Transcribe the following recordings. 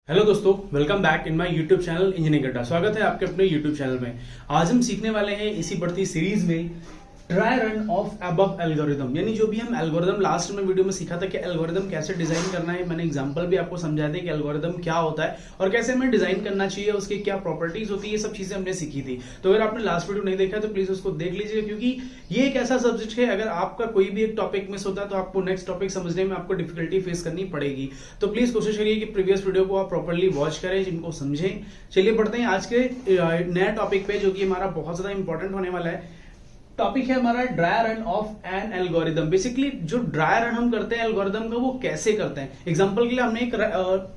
Hello दोस्तों, welcome back in my YouTube channel engineering अड्डा। स्वागत है आपके अपने यूट्यूब चैनल में। आज हम सीखने वाले हैं इसी बढ़ती सीरीज में try run of above algorithm, यानी जो भी हम एल्गोरिदम लास्ट में वीडियो में सीखा था कि एल्गोरिदम कैसे डिजाइन करना है। मैंने एग्जांपल भी आपको समझाया था कि एल्गोरिदम क्या होता है और कैसे हमें डिजाइन करना चाहिए, उसकी क्या प्रॉपर्टीज होती है, ये सब चीजें हमने सीखी थी। तो अगर आपने लास्ट वीडियो नहीं देखा तो प्लीज उसको देख लीजिए, क्योंकि ये एक ऐसा सब्जेक्ट है अगर आपका कोई भी एक टॉपिक मिस होता है तो आपको नेक्स्ट टॉपिक समझने में आपको डिफिकल्टी फेस करनी पड़ेगी। तो प्लीज कोशिश करिए कि प्रीवियस वीडियो को आप प्रॉपर्ली वॉच करें, जिनको समझें। चलिए बढ़ते हैं आज के नया टॉपिक पे, जो कि हमारा बहुत ज्यादा इंपॉर्टेंट होने वाला है। टॉपिक है हमारा dry run of N algorithm. Basically जो ड्राई रन हम करते हैं एल्गोरिदम का, वो कैसे करते हैं। एग्जांपल के लिए हमने एक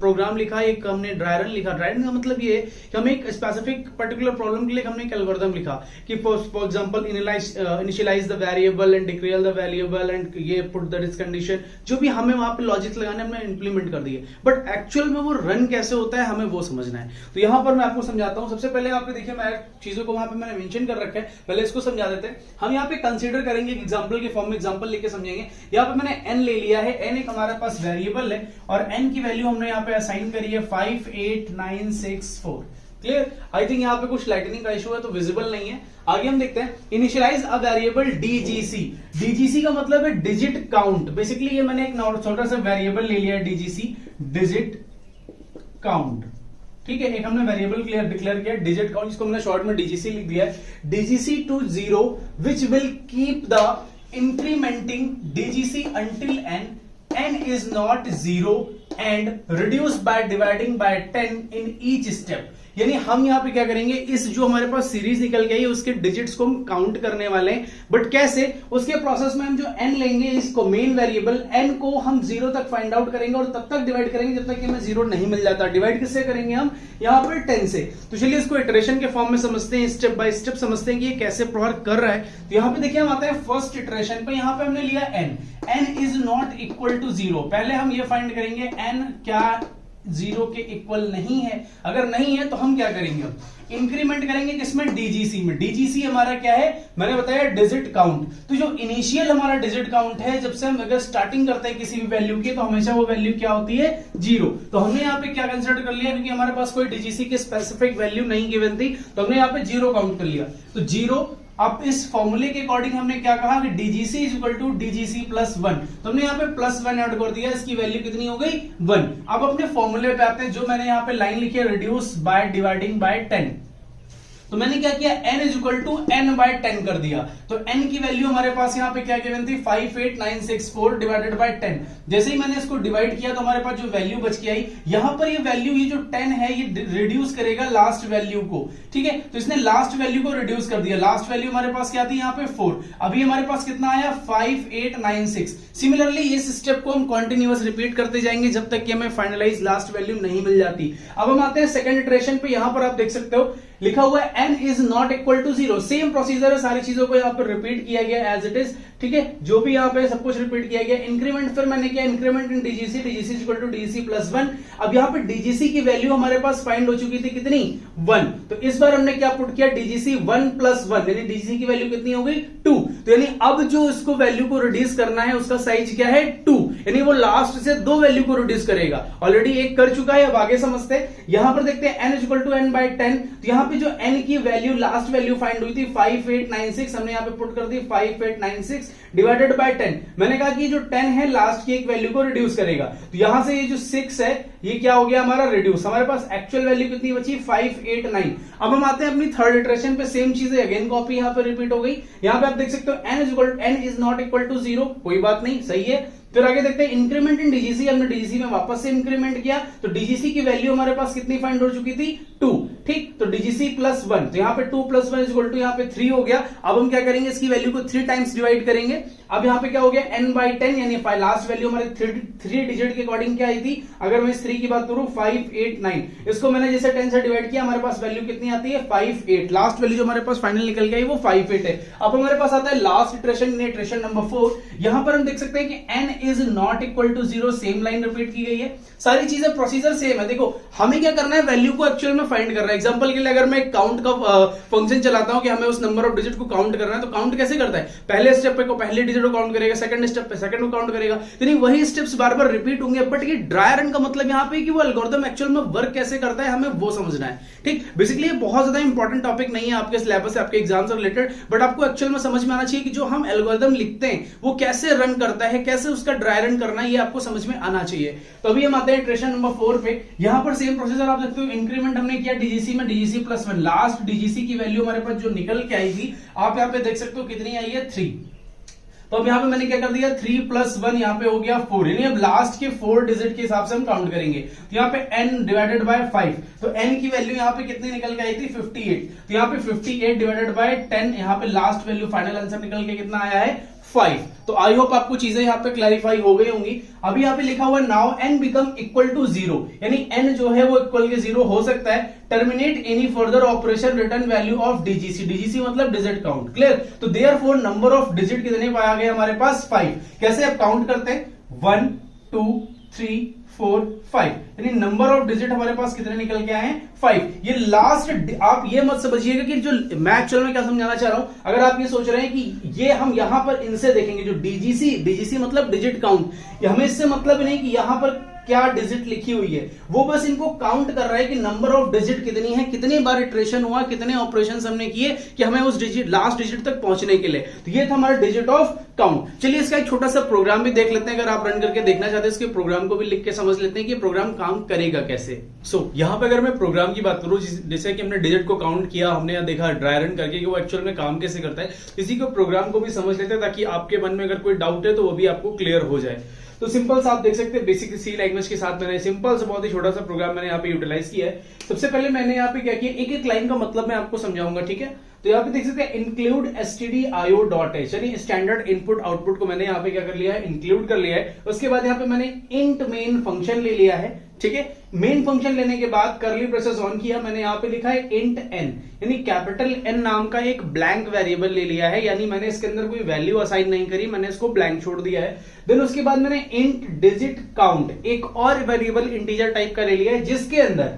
प्रोग्राम लिखा, एक हमने ड्राई रन लिखा। ड्राई रन का मतलब ये है कि हम एक स्पेसिफिक पर्टिकुलर प्रॉब्लम के लिए हमने एक एल्गोरिदम लिखा कि for example initialise the variable and declare the variable and ये पुट द दिस कंडीशन। जो भी हमें वहां पे लॉजिक लगाने हमने इंप्लीमेंट कर दिए, बट एक्चुअल में वो रन कैसे होता है हमें वो समझना है। तो यहां पर मैं आपको समझाता हूं। सबसे पहले आपको देखिए, मैं चीजों को वहां पे मैंने मेंशन कर रखा है, पहले इसको समझा देते हैं। हम यहाँ पे कंसीडर करेंगे एग्जांपल के फॉर्म में, एग्जांपल लेके समझेंगे। यहाँ पे मैंने n ले लिया है। n एक हमारे पास वेरिएबल है और n की वैल्यू हमने यहाँ पे असाइन करी है 58964। क्लियर? आई थिंक यहाँ पे कुछ लाइटनिंग का इशू है तो विजिबल नहीं है। आगे हम देखते हैं, initialise a variable DGC. DGC का मतलब है डिजिट काउंट। बेसिकली ये मैंने एक छोटा सा वेरिएबल ले लिया है डीजीसी, डिजिट काउंट। ठीक है, एक हमने वेरिएबल डिक्लेयर किया डिजिट काउंट, जिसको हमने शॉर्ट में डीजीसी लिख दिया है। DGC to 0 which will keep the incrementing DGC until n is not 0 and reduce by dividing by 10 in each step। यानी हम यहां पे क्या करेंगे, इस जो हमारे पास सीरीज निकल गई है उसके डिजिट्स को हम काउंट करने वाले हैं। बट कैसे? उसके प्रोसेस में हम जो n लेंगे, इसको मेन वेरिएबल n को हम 0 तक फाइंड आउट करेंगे और तब तक डिवाइड करेंगे जब तक कि हमें 0 नहीं मिल जाता। डिवाइड किससे करेंगे हम? यहाँ पर 10 से। तो चलिए इसको इटरेशन के फॉर्म में समझते हैं, स्टेप बाय स्टेप समझते हैं कि ये कैसे वर्क कर रहा है। तो यहाँ पे देखिए, हम आते हैं फर्स्ट इटरेशन पे। यहाँ पे हमने लिया n is not equal to 0। पहले हम ये फाइंड करेंगे n क्या 0 के इक्वल नहीं है। अगर नहीं है तो हम क्या करेंगे, इंक्रीमेंट करेंगे किसमें? डीजीसी में। डीजीसी हमारा क्या है, मैंने बताया डिजिट काउंट। तो जो इनिशियल हमारा डिजिट काउंट है, जब से हम अगर स्टार्टिंग करते हैं किसी भी वैल्यू की, तो हमेशा वो वैल्यू क्या होती है? 0। तो हमने यहाँ पे क्या कंसिडर कर लिया, क्योंकि हमारे पास कोई डीजीसी की स्पेसिफिक वैल्यू नहीं गिवन थी, तो हमने यहाँ पे 0 काउंट कर लिया। तो 0। अब इस फॉर्मूले के अकॉर्डिंग हमने क्या कहा कि DGC is equal to DGC plus 1। तो हमने यहाँ पे प्लस 1 ऐड कर दिया, इसकी वैल्यू कितनी हो गई? 1। अब अपने फॉर्मूले पे आते हैं, जो मैंने यहाँ पे लाइन लिखी है, रिड्यूस बाय डिवाइडिंग बाय 10। तो मैंने क्या किया, n is equal to n by 10 कर दिया। तो n की वैल्यू हमारे पास यहाँ पे क्या गिवन थी? 58964 डिवाइडेड बाय 10। जैसे ही मैंने इसको डिवाइड किया तो हमारे पास जो वैल्यू बच के आई, यहां पर ये वैल्यू, ये जो 10 है, ये रिड्यूस करेगा लास्ट वैल्यू को। ठीक है, तो इसने लास्ट वैल्यू को रिड्यूस कर दिया। लास्ट वैल्यू हमारे पास क्या थी यहाँ पे? 4। अभी हमारे पास कितना आया? 5896। सिमिलरली इस स्टेप को हम कंटिन्यूअस रिपीट करते जाएंगे जब तक कि हमें फाइनलाइज लास्ट वैल्यू नहीं मिल जाती। अब हम आते हैं सेकंड इटरेशन पे। यहां पर आप देख सकते हो लिखा हुआ है n is not equal to 0। Same procedure है, सारी चीजों को यहाँ पर रिपीट किया गया एज इट इज। ठीक है, जो भी यहाँ पे सब कुछ रिपीट किया गया। इंक्रीमेंट फिर मैंने किया, increment in DGC, DGC equal to DGC plus 1। अब यहाँ पे डीजीसी की वैल्यू हमारे पास फाइंड हो चुकी थी, कितनी? 1। तो इस बार हमने क्या पुट किया, डीजीसी 1 प्लस 1, यानी डीजीसी की वैल्यू कितनी हो गई? 2। तो यानी अब जो इसको वैल्यू को रिड्यूस करना है उसका साइज क्या है? 2। यानी वो लास्ट से 2 वैल्यू को रिड्यूस करेगा। ऑलरेडी एक कर चुका है, अब आगे समझते हैं। यहां पर देखते हैं n is equal to n by 10। तो यहाँ पे जो n की वैल्यू, लास्ट वैल्यू फाइंड हुई थी 5896, हमने यहाँ पे पुट कर दी 5896 डिवाइडेड बाय 10। मैंने कहा कि जो 10 है लास्ट की एक वैल्यू को रिड्यूस करेगा। तो यहां से ये जो 6 है, ये क्या हो गया हमारा? रिड्यूस। हमारे पास एक्चुअल वैल्यू कितनी बची? 589। अब हम आते हैं अपनी थर्ड इटरेशन पे। सेम चीजें अगेन कॉपी यहाँ पे रिपीट हो गई। यहाँ पे आप देख सकते हो n is not equal to 0। कोई बात नहीं, सही है। फिर आगे देखते हैं, इंक्रीमेंट इन डीजीसी। हमने डीजीसी में वापस से इंक्रीमेंट किया, तो डीजीसी की वैल्यू हमारे पास कितनी फाइंड हो चुकी थी? 2। ठीक, तो डीजीसी प्लस 1। तो यहाँ पे 2 प्लस 1 इज इक्वल टू यहाँ पे 3 हो गया। अब हम क्या करेंगे, इसकी वैल्यू को 3 टाइम्स डिवाइड करेंगे। अब यहाँ पे क्या हो गया? n बाई 10, यानी लास्ट वैल्यू हमारे 3 डिजिट के अकॉर्डिंग क्या आई थी? अगर मैं इस 3 की बात करूं, 589। इसको मैंने जैसे 10 से डिवाइड किया, हमारे पास वैल्यू कितनी आती है? 58। लास्ट वैल्यू जो हमारे पास फाइनल निकल गई वो 58 है। अब हमारे पास आता है लास्ट इटरेशन, इटरेशन नंबर 4। यहां पर हम देख सकते हैं कि n is not equal to 0। Same line repeat की गई है, सारी चीजें प्रोसीजर सेम है। देखो हमें क्या करना है, वैल्यू को एक्चुअल में फाइंड करना है। है। एग्जांपल के लिए अगर मैं काउंट का फंक्शन चलाता हूं कि हमें उस नंबर ऑफ डिजिट को काउंट करना है, तो काउंट कैसे करता है, पहले स्टेप पे को पहले डिजिट को काउंट करेगा, सेकंड स्टेप पे सेकंड को काउंट करेगा, यानी वही स्टेप्स बार बार रिपीट होंगे। बट ये ड्राई रन का मतलब यहां पे कि वो एल्गोरिथम एक्चुअल में वर्क कैसे करता है, हमें वो समझना है। ठीक, बेसिकली ये बहुत ज्यादा इंपॉर्टेंट टॉपिक नहीं है आपके सिलेबस से, आपके एग्जाम से रिलेटेड, बट आपको एक्चुअल में समझ में आना चाहिए कि जो हम एल्गोरिथम लिखते हैं वो कैसे रन करता है, कैसे उसका ड्राई रन करना है, ये आपको समझ में आना चाहिए। तो अभी हम आते हैं इटरेशन नंबर 4 पे। यहां पर सेम प्रोसीजर आप देखते हो, इंक्रीमेंट हमने किया डीजीसी में, डीजीसी प्लस 1, लास्ट डीजीसी की वैल्यू हमारे पास जो निकल के आई थी आप यहां पे देख सकते हो कितनी आई है, 3। तो अब यहां पे मैंने क्या कर दिया, 3 प्लस 1 यहां पे हो गया 4, यानी अब लास्ट के 4 डिजिट के हिसाब से हम काउंट करेंगे। तो यहां पे n डिवाइडेड बाय 5, तो n की वैल्यू यहां पे कितनी निकल के आई थी, 58। तो यहां पे 58 डिवाइडेड बाय 10, यहां पे लास्ट वैल्यू फाइनल आंसर निकल के कितना आया है, 5। तो आई होप आपको चीजें यहां पे क्लैरिफाई हो गई होंगी। अभी यहां पे लिखा हुआ है now n become equal to 0, यानी n जो है वो इक्वल के 0 हो सकता है। Terminate any further operation return value of DGC, DGC मतलब डिजिट काउंट, क्लियर। तो देयरफॉर नंबर ऑफ डिजिट कितने पाया गया हमारे पास, 5। कैसे आप काउंट करते हैं, 1 2 3 4 5, यानी नंबर ऑफ डिजिट हमारे पास कितने निकल के आए हैं, 5। ये लास्ट, आप ये मत समझिएगा कि जो मैं एक्चुअल में क्या समझाना चाह रहा हूं, अगर आप ये सोच रहे हैं कि ये हम यहां पर इनसे देखेंगे, जो डीजीसी मतलब डिजिट काउंट, हमें इससे मतलब नहीं कि यहां पर क्या डिजिट लिखी हुई है, वो बस इनको काउंट कर रहा है कि नंबर ऑफ डिजिट कितनी है, कितनी बार इटरेशन हुआ, कितने ऑपरेशंस हमने किए कि हमें उस डिजिट लास्ट डिजिट तक पहुंचने के लिए। तो ये था हमारा डिजिट ऑफ काउंट। चलिए इसका एक छोटा सा प्रोग्राम भी देख लेते हैं, अगर आप रन करके देखना चाहते हैं इसके प्रोग्राम को भी लिख के समझ लेते हैं कि प्रोग्राम काम करेगा कैसे। यहां पर अगर मैं प्रोग्राम की बात करूं, जैसे कि हमने डिजिट को काउंट किया, हमने देखा ड्राई रन करके कि वो एक्चुअल में काम कैसे करता है, इसी को प्रोग्राम को भी समझ लेते हैं ताकि आपके मन में अगर कोई डाउट है तो वो भी आपको क्लियर हो जाए। तो सिंपल सा आप देख सकते हैं, बेसिक सी लैंग्वेज के साथ मैंने सिंपल सा बहुत ही छोटा सा प्रोग्राम मैंने यहाँ पे यूटिलाइज किया है। सबसे पहले मैंने यहाँ पे क्या किया, एक एक लाइन का मतलब मैं आपको समझाऊंगा, ठीक है। तो यहाँ पे देख सकते हैं इंक्लूड stdio.h, यानी स्टैंडर्ड इनपुट आउटपुट को मैंने यहाँ पे क्या कर लिया है, इंक्लूड कर लिया है। उसके बाद यहाँ पे मैंने इंट मेन फंक्शन ले लिया है, ठीक है। मेन फंक्शन लेने के बाद करली ब्रेसेस ऑन किया, मैंने यहाँ पे लिखा है इंट n, यानी कैपिटल N नाम का एक ब्लैंक वेरिएबल ले लिया है, यानी मैंने इसके अंदर कोई वैल्यू असाइन नहीं करी, मैंने इसको ब्लैंक छोड़ दिया है। देन उसके बाद मैंने इंट डिजिट काउंट, एक और वेरिएबल इंटीजर टाइप का ले लिया है, जिसके अंदर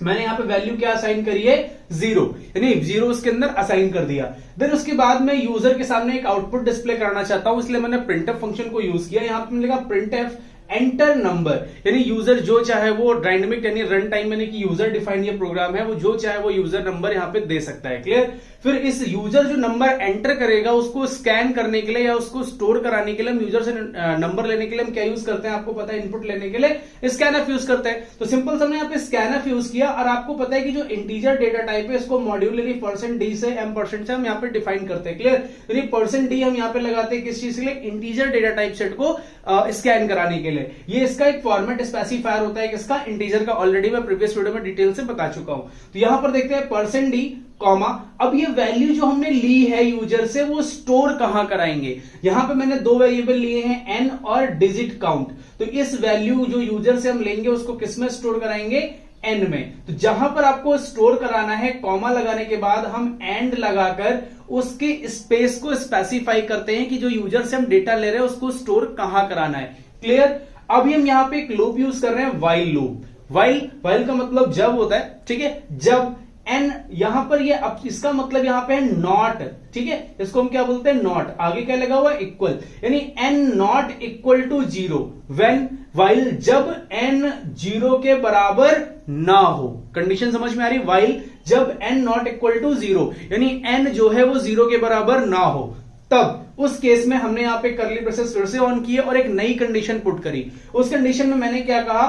मैंने यहाँ पे वैल्यू क्या असाइन करी है, 0, यानी 0 उसके अंदर असाइन कर दिया। देन उसके बाद मैं यूजर के सामने एक आउटपुट डिस्प्ले कराना चाहता हूं, इसलिए मैंने प्रिंटफ फंक्शन को यूज किया। यहाँ पे मैंने लिखा प्रिंटफ एंटर नंबर, यानी यूजर जो चाहे वो डायनेमिक, यानी रन टाइम मैंने कि यूजर डिफाइंड ये प्रोग्राम है, वो जो चाहे वो यूजर नंबर यहाँ पे दे सकता है, क्लियर। फिर इस यूजर जो नंबर एंटर करेगा उसको स्कैन करने के लिए या उसको स्टोर कराने के लिए हम यूजर से नंबर लेने के लिए हम क्या यूज करते हैं, आपको पता है, इनपुट लेने के लिए स्कैनफ यूज करते हैं। तो सिंपल हमने यहाँ पे स्कैनफ यूज किया, और आपको पता है कि जो इंटीजर डेटा टाइप है इसको मॉड्यूलरी %d से m% से हम यहाँ पे डिफाइन करते हैं, क्लियर। यानी %d हम यहाँ पे लगाते हैं किस चीज के लिए, इंटीजर डेटा टाइप सेट को स्कैन कराने के लिए। ये इसका एक फॉर्मेट स्पेसिफायर होता है किसका, इंटीजर का, ऑलरेडी मैं प्रीवियस वीडियो में डिटेल से बता चुका हूं। तो यहां पर देखते हैं %d कॉमा, अब ये वैल्यू जो हमने ली है यूजर से वो स्टोर कहां कराएंगे। यहां पे मैंने दो वेरिएबल लिए हैं, n और डिजिट काउंट। तो इस वैल्यू जो यूजर से हम लेंगे उसको किस में स्टोर कराएंगे, n में। तो जहां पर आपको स्टोर कराना है, कॉमा लगाने के बाद हम एंड लगाकर उसके स्पेस को स्पेसिफाई करते हैं कि जो यूजर से हम डेटा ले रहे हैं उसको स्टोर कहां कराना है, क्लियर। अभी हम यहां पे एक लूप यूज कर रहे हैं, वाइल लूप। वाइल का मतलब जब होता है, ठीक है, जब n, यहां पर ये अब इसका मतलब यहां पे है नॉट, ठीक है, इसको हम क्या बोलते हैं, नॉट, आगे क्या लगा हुआ है, इक्वल, यानी n not equal to 0 when, while जब n 0 के बराबर ना हो। कंडीशन समझ में आ रही, वाइल जब n नॉट इक्वल टू 0, यानी n जो है वो 0 के बराबर ना हो, तब उस केस में हमने यहां पे करली ब्रेसेस फिर से ऑन किए और एक नई कंडीशन पुट करी। उस कंडीशन में मैंने क्या कहा,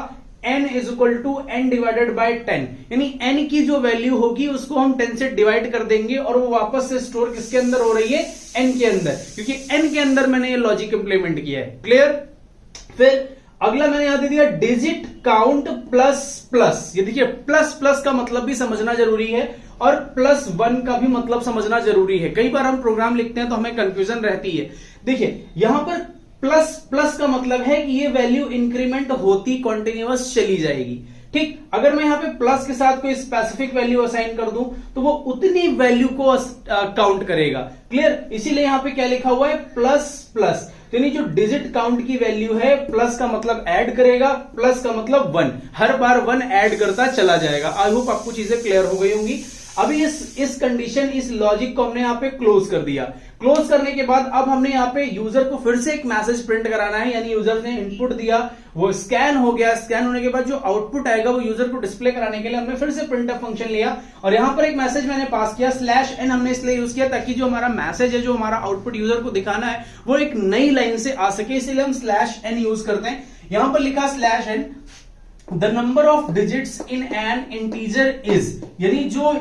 n is equal to n divided by 10, यानी n की जो वैल्यू होगी उसको हम 10 से डिवाइड कर देंगे और वो वापस से स्टोर किसके अंदर हो रही है, n के अंदर, क्योंकि n के अंदर मैंने ये लॉजिक इंप्लीमेंट किया है, क्लियर। फिर अगला मैंने यहां दे दिया डिजिट काउंट प्लस प्लस। ये देखिए प्लस प्लस का मतलब भी समझना जरूरी है और +1 का भी मतलब समझना जरूरी है। कई बार हम प्रोग्राम लिखते हैं तो हमें कंफ्यूजन रहती है। देखिए यहां पर प्लस प्लस का मतलब है कि ये वैल्यू इंक्रीमेंट होती कंटिन्यूअस चली जाएगी, ठीक, अगर मैं यहाँ पे प्लस के साथ कोई स्पेसिफिक वैल्यू असाइन कर दूं तो वो उतनी वैल्यू को काउंट करेगा। क्लियर, इसीलिए यहाँ पे क्या लिखा हुआ है, प्लस प्लस, यानी जो डिजिट काउंट की वैल्यू है, प्लस का मतलब ऐड करेगा, प्लस का मतलब 1, हर बार 1 ऐड करता चला जाएगा। आई होप आपको चीजें क्लियर हो गई होंगी। अभी इस कंडीशन, इस लॉजिक को हमने यहाँ पे क्लोज कर दिया। क्लोज करने के बाद अब हमने यहाँ पे यूजर को फिर से एक मैसेज प्रिंट कराना है, यानी यूजर ने इनपुट दिया, वो स्कैन हो गया, स्कैन होने के बाद जो आउटपुट आएगा वो यूजर को डिस्प्ले कराने के लिए हमने फिर से प्रिंटफ फंक्शन लिया और यहां पर एक मैसेज मैंने पास किया, /n हमने इसलिए यूज किया ताकि जो हमारा मैसेज है, जो हमारा आउटपुट यूजर को दिखाना है, वो एक नई लाइन से आ सके, इसलिए हम /n यूज करते हैं। यहां पर लिखा /n the number of digits in an integer is, यानी जो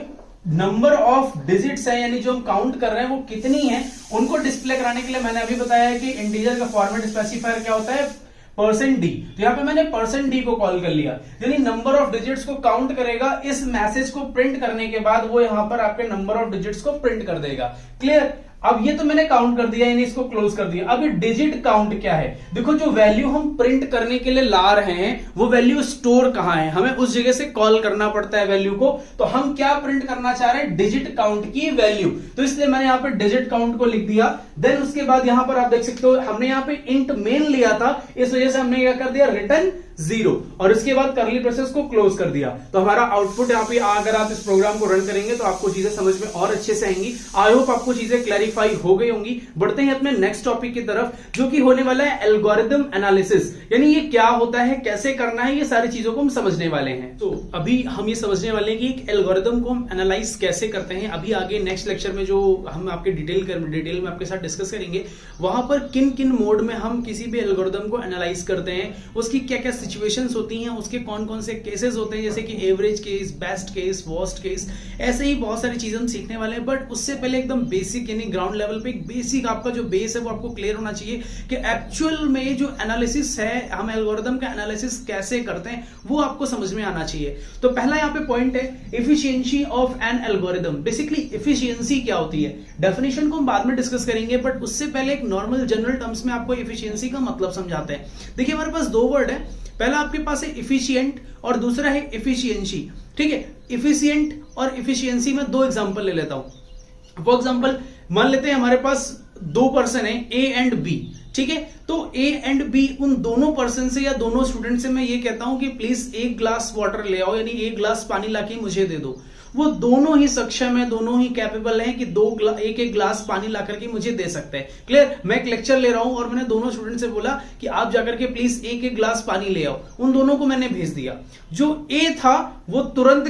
नंबर ऑफ डिजिट्स है, यानी जो हम काउंट कर रहे हैं वो कितनी है, उनको डिस्प्ले कराने के लिए मैंने अभी बताया है कि इंटीजर का फॉर्मेट स्पेसिफायर क्या होता है, %d। तो यहां पे मैंने %d को कॉल कर लिया, यानी नंबर ऑफ डिजिट्स को काउंट करेगा। इस मैसेज को प्रिंट करने के बाद वो यहां पर आपके नंबर ऑफ डिजिट्स को प्रिंट कर देगा। क्लियर, अब ये तो मैंने काउंट कर दिया, यानी इसको क्लोज कर दिया। अब ये डिजिट काउंट क्या है, देखो जो वैल्यू हम प्रिंट करने के लिए ला रहे हैं वो वैल्यू स्टोर कहां है, हमें उस जगह से कॉल करना पड़ता है वैल्यू को। तो हम क्या प्रिंट करना चाह रहे हैं, डिजिट काउंट की वैल्यू, तो इसलिए मैंने यहां पे डिजिट काउंट को लिख दिया। देन उसके बाद यहां पर आप देख सकते हो हमने यहां पे इंट मेन लिया था, इस वजह से हमने क्या कर दिया, रिटर्न 0, और इसके बाद करली ब्रेसेस को क्लोज कर दिया। तो हमारा आउटपुट यहाँ पे, अगर आप इस प्रोग्राम को रन करेंगे तो आपको चीजें समझ में और अच्छे से आएंगी। आई होप आपको चीजें क्लैरिफाई हो गई होंगी। बढ़ते हैं अपने नेक्स्ट टॉपिक की तरफ, जो कि होने वाला है एल्गोरिथम एनालिसिस, यानी ये क्या होता है, कैसे करना है, ये सारी चीजों को हम समझने वाले हैं। तो अभी हम ये समझने वाले हैं कि एक एल्गोरिथम को हम एनालाइज कैसे करते हैं। अभी आगे नेक्स्ट लेक्चर में जो हम आपके डिटेल में आपके साथ डिस्कस करेंगे, वहां पर किन किन मोड में हम किसी भी एल्गोरिथम को एनालाइज करते हैं, उसकी क्या क्या सिचुएशंस होती हैं, उसके कौन कौन से केसेस होते हैं, जैसे कि average case, best case, worst case, ऐसे ही बहुत सारी चीजें हम सीखने वाले हैं। बट उससे पहले एकदम बेसिक, यानी ग्राउंड लेवल पे एक बेसिक आपका जो बेस है वो आपको क्लियर होना चाहिए कि एक्चुअल में जो एनालिसिस है, हम एल्गोरिथम का एनालिसिस कैसे करते हैं, वो आपको समझ में आना चाहिए। तो पहला यहाँ पे पॉइंट है efficiency of an algorithm. Basically efficiency क्या होती है, डेफिनेशन को हम बाद में डिस्कस करेंगे, बट उससे पहले एक नॉर्मल जनरल टर्म्स में आपको एफिशिएंसी का मतलब समझाते हैं। देखिए हमारे पास दो वर्ड है, पहला आपके पास है इफिशिएंट और दूसरा है एफिशिएंसी। ठीक है, इफिशिएंट और एफिशिएंसी में दो एग्जांपल ले लेता हूं। फॉर एग्जांपल मान लेते हैं हमारे पास दो पर्सन है, ए एंड बी। ठीक है, तो ए एंड बी, उन दोनों पर्सन से या दोनों स्टूडेंट से मैं ये कहता हूं कि प्लीज एक ग्लास वाटर ले आओ, यानी एक ग्लास पानी लाके मुझे दे दो। वो दोनों ही सक्षम है, दोनों ही कैपेबल हैं कि एक एक ग्लास पानी ला करके मुझे दे सकते हैं। क्लियर, मैं एक लेक्चर ले रहा हूं और मैंने दोनों स्टूडेंट से बोला कि आप जाकर के प्लीज एक एक ग्लास पानी ले आओ, उन दोनों को मैंने भेज दिया। जो ए था वो तुरंत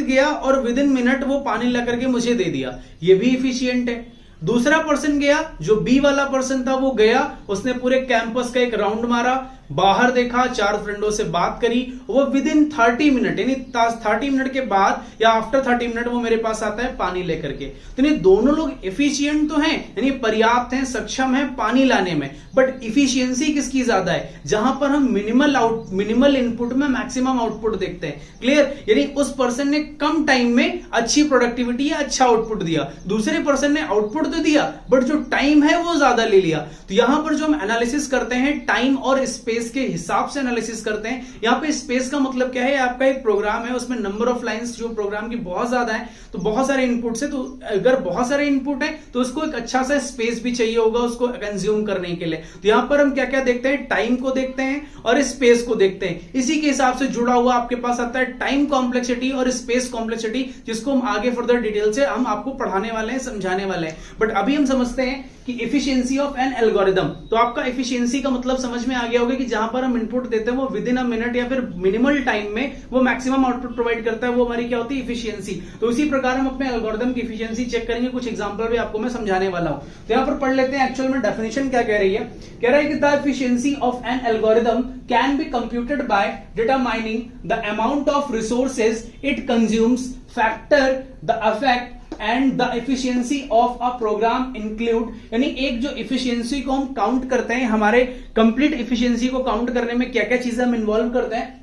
गया और विद इन मिनट वो पानी ला करके मुझे दे दिया, ये भी इफिशियंट है। दूसरा पर्सन गया, जो बी वाला पर्सन था वो गया, उसने पूरे कैंपस का एक राउंड मारा, बाहर देखा, 4 फ्रेंडों से बात करी, वो विद इन 30 मिनट, यानी 30 मिनट के बाद या आफ्टर 30 मिनट वो मेरे पास आता है पानी लेकर के। तो ये दोनों लोग एफिशिएंट तो हैं, यानी पर्याप्त हैं, सक्षम हैं पानी लाने में, बट इफिशियंसी किसकी ज्यादा है, जहां पर हम मिनिमल इनपुट में मैक्सिमम आउटपुट देखते हैं। क्लियर, यानी उस पर्सन ने कम टाइम में अच्छी प्रोडक्टिविटी या अच्छा आउटपुट दिया, दूसरे पर्सन ने आउटपुट तो दिया बट जो टाइम है वो ज्यादा ले लिया। तो यहां पर जो हम एनालिसिस करते हैं टाइम और स्पेस के हिसाब से एनालिसिस करते हैं। यहां पे स्पेस का मतलब क्या है, आपका एक प्रोग्राम है, उसमें नंबर ऑफ लाइंस जो प्रोग्राम की बहुत ज्यादा है, तो बहुत सारे इनपुट है, तो अगर बहुत सारे इनपुट है तो उसको एक अच्छा सा स्पेस भी चाहिए होगा उसको कंज्यूम करने के लिए। तो यहां पर हम क्या क्या देखते हैं, टाइम को देखते हैं और स्पेस को देखते हैं। इसी के हिसाब से जुड़ा हुआ आपके पास आता है टाइम कॉम्प्लेक्सिटी और स्पेस कॉम्प्लेक्सिटी, जिसको हम आगे फर्दर डिटेल से हम आपको पढ़ाने वाले हैं, समझाने वाले हैं। बट अभी हम समझते हैं कि एफिशिएंसी ऑफ एन एल्गोरिथम। तो आपका एफिशिएंसी का मतलब समझ में आ गया होगा कि जहां पर हम इनपुट देते हैं वो विद इन अ मिनट या फिर मिनिमल टाइम में वो मैक्सिमम आउटपुट प्रोवाइड करता है, वो हमारी क्या होती है, एफिशिएंसी। तो इसी प्रकार हम अपने एल्गोरिथम की एफिशिएंसी चेक करेंगे, कुछ एग्जांपल भी आपको मैं समझाने वाला हूं। तो यहां पर पढ़ लेते हैं एक्चुअल में डेफिनेशन क्या कह रही है। कह रहा है कि the efficiency of an algorithm can be computed by determining the amount of resources it consumes, factor the effect and the efficiency of a program include. यानी एक जो एफिशिएंसी को हम काउंट करते हैं, हमारे कंप्लीट एफिशिएंसी को काउंट करने में क्या क्या चीजें हम इन्वॉल्व करते हैं,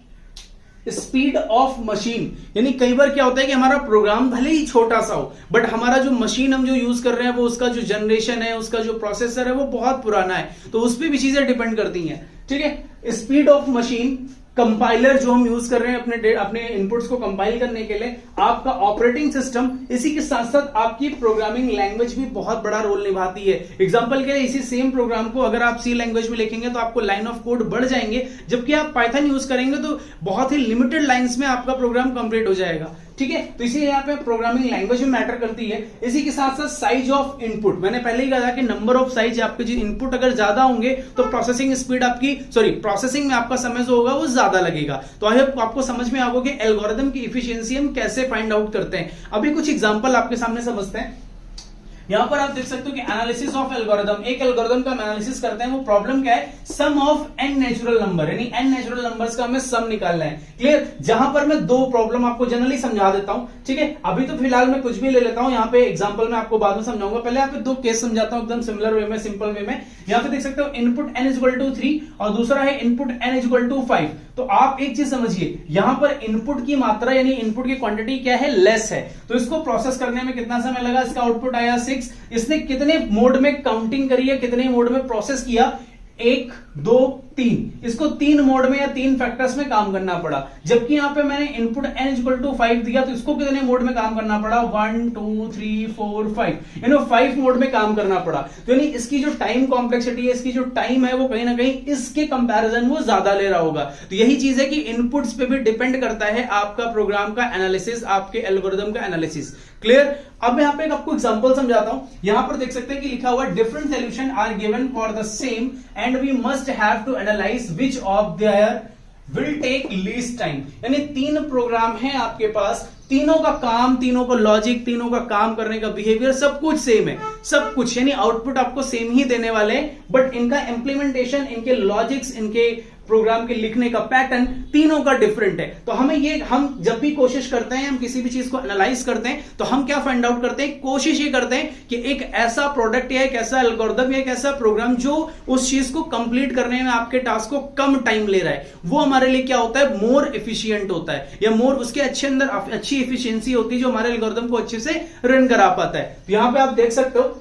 स्पीड ऑफ मशीन। यानी कई बार क्या होता है कि हमारा प्रोग्राम भले ही छोटा सा हो बट हमारा जो मशीन हम जो यूज कर रहे हैं वो उसका जो जनरेशन है, उसका जो प्रोसेसर है वो बहुत पुराना है, तो उस पर भी चीजें डिपेंड करती हैं। ठीक है, स्पीड ऑफ मशीन, कंपाइलर जो हम यूज कर रहे हैं अपने इनपुट्स को कंपाइल करने के लिए, आपका ऑपरेटिंग सिस्टम, इसी के साथ साथ आपकी प्रोग्रामिंग लैंग्वेज भी बहुत बड़ा रोल निभाती है। एग्जांपल के लिए इसी सेम प्रोग्राम को अगर आप सी लैंग्वेज में लिखेंगे तो आपको लाइन ऑफ कोड बढ़ जाएंगे, जबकि आप पाइथन यूज करेंगे तो बहुत ही लिमिटेड लाइंस में आपका प्रोग्राम कंप्लीट हो जाएगा। ठीक है, तो इसीलिए यहाँ पे प्रोग्रामिंग लैंग्वेज में मैटर करती है। इसी के साथ साथ साइज ऑफ इनपुट, मैंने पहले ही कहा था कि नंबर ऑफ साइज, आपके जो इनपुट अगर ज्यादा होंगे तो प्रोसेसिंग स्पीड आपकी, प्रोसेसिंग में आपका समय जो होगा वो ज्यादा लगेगा। तो आई होप आपको समझ में आ गया कि एल्गोरिथम की इफिशियंसी हम कैसे फाइंड आउट करते हैं। अभी कुछ एग्जांपल आपके सामने समझते हैं। यहां पर आप देख सकते हो कि एनालिसिस ऑफ एल्गोरिथम, एक एल्गोरिथम का एनालिसिस करते हैं। वो प्रॉब्लम क्या है, सम ऑफ n नेचुरल नंबर, यानी n नेचुरल नंबर्स का हमें सम निकालना है। क्लियर, जहां पर मैं दो प्रॉब्लम आपको जनरली समझा देता हूं। ठीक है, अभी तो फिलहाल मैं कुछ भी ले लेता हूं, यहाँ पे एग्जांपल में आपको बाद में समझाऊंगा। पहले यहाँ पे दो केस समझाता हूं एकदम सिमिलर वे में, सिंपल वे में। यहाँ पे देख सकते हो इनपुट n = 3 और दूसरा है इनपुट n = 5। तो आप एक चीज समझिए, यहां पर इनपुट की मात्रा यानी इनपुट की क्वांटिटी क्या है, लेस है। तो इसको प्रोसेस करने में कितना समय लगा, इसका आउटपुट आया 6। इसने कितने मोड में काउंटिंग करी है, कितने मोड में प्रोसेस किया, 1 2 3, इसको 3 मोड में या 3 फैक्टर्स में काम करना पड़ा। जबकि यहां पे मैंने इनपुट n = 5 दिया तो इसको कितने मोड में काम करना पड़ा, 1 2 3 4 5, यानी 5 मोड में काम करना पड़ा। तो यानी इसकी जो टाइम कॉम्प्लेक्सिटी है, इसकी जो टाइम है, वो कहीं ना कहीं इसके कंपैरिजन वो ज्यादा ले रहा होगा। तो यही चीज है कि इनपुट्स पे भी डिपेंड करता है आपका प्रोग्राम का एनालिसिस, आपके एल्गोरिथम का एनालिसिस। क्लियर, अब मैं यहां पे आपको एग्जांपल समझाता हूं। यहां पर देख सकते हैं कि लिखा हुआ different solution are given for the same and we must have to analyse which of their will take least time. यानी 3 प्रोग्राम है आपके पास, तीनों का काम, तीनों का लॉजिक, तीनों का काम करने का बिहेवियर सब कुछ सेम है, सब कुछ, यानी आउटपुट आपको सेम ही देने वाले हैं, बट इनका इंप्लीमेंटेशन, इनके लॉजिक्स, इनके प्रोग्राम के लिखने का पैटर्न तीनों का डिफरेंट है। तो हम जब भी कोशिश करते हैं, हम किसी भी चीज को एनालाइज करते हैं, तो हम क्या फाइंड आउट करते हैं, कोशिश ये करते हैं कि एक ऐसा प्रोडक्ट या एक ऐसा एल्गोरिथम या एक ऐसा प्रोग्राम जो उस चीज को कंप्लीट करने में, आपके टास्क को कम टाइम ले रहा है, वो हमारे लिए क्या होता है, मोर एफिशिएंट होता है, या मोर उसके अंदर अच्छी एफिशिएंसी होती है जो हमारे एल्गोरिथम को अच्छे से रन करा पाता है। तो यहां पे आप देख सकते हो,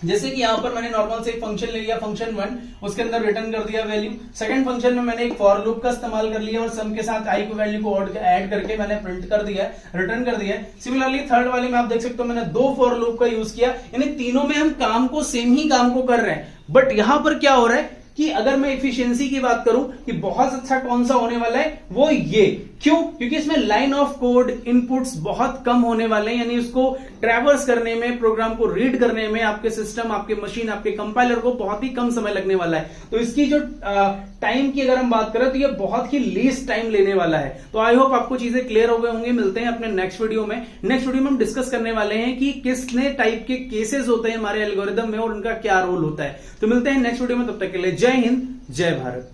जैसे कि यहां पर मैंने नॉर्मल से एक फंक्शन ले लिया, फंक्शन 1, उसके अंदर रिटर्न कर दिया वैल्यू। सेकंड फंक्शन में मैंने एक फॉर लूप का इस्तेमाल कर लिया और सम के साथ आई को वैल्यू को ऐड करके मैंने प्रिंट कर दिया, रिटर्न कर दिया। सिमिलरली थर्ड वाली में आप देख सकते हो मैंने 2 फॉर लूप का यूज किया, यानी तीनों में हम काम को, सेम ही काम को कर रहे हैं। बट यहां पर क्या हो रहा है कि अगर मैं एफिशिएंसी की बात करूं कि बहुत अच्छा कौन सा होने वाला है, वो ये, क्यों, क्योंकि इसमें लाइन ऑफ कोड इनपुट्स बहुत कम होने वाले हैं, यानी उसको ट्रैवर्स करने में, प्रोग्राम को रीड करने में आपके सिस्टम, आपके मशीन, आपके कंपाइलर को बहुत ही कम समय लगने वाला है। तो इसकी जो टाइम की अगर हम बात करें तो ये बहुत ही लीस्ट टाइम लेने वाला है। तो आई होप आपको चीजें क्लियर हो गए होंगे। मिलते हैं अपने नेक्स्ट वीडियो में। नेक्स्ट वीडियो में हम डिस्कस करने वाले हैं कि किसने टाइप के केसेस होते हैं हमारे एल्गोरिथम में और उनका क्या रोल होता है। तो मिलते हैं नेक्स्ट वीडियो में, तब तक के लिए जय हिंद, जय भारत।